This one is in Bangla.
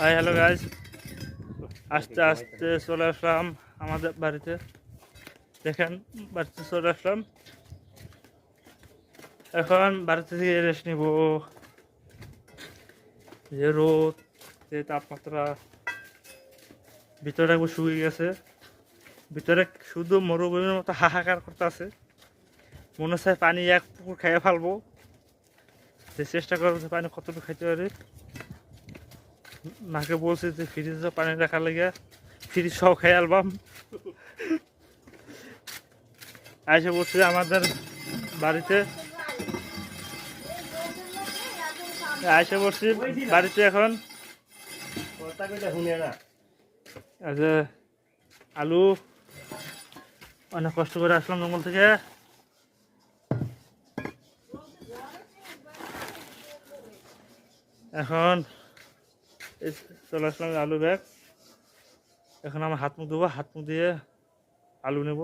হাই হ্যালো গাইজ, আস্তে আস্তে চলে আসলাম আমাদের বাড়িতে। দেখেন বাড়িতে চলে আসলাম, এখন বাড়িতে থেকে রেস্ট নিব। যে রোদ, যে তাপমাত্রা, ভিতরে একবার শুকিয়ে গেছে। ভিতরে শুধু মরুভূমির মতো হাহাকার করতে আছে, মনে হচ্ছে পানি এক পুকুর খেয়ে ফেলবো। যে চেষ্টা করবো যে পানি কতটুকু খাইতে পারি। মাকে বলছি যে ফ্রিজে পানি রাখার লেগে ফ্রিজ সব খেয়ে অ্যালবাম এসে বলছি আমাদের বাড়িতে। এসে বলছি বাড়িতে এখন আলু অনেক কষ্ট করে আসলাম জঙ্গল থেকে। এখন চলে আসলাম আলু ব্যাগ। এখন আমার হাত মুখ ধোবো, হাত মুখ দিয়ে আলু নেব।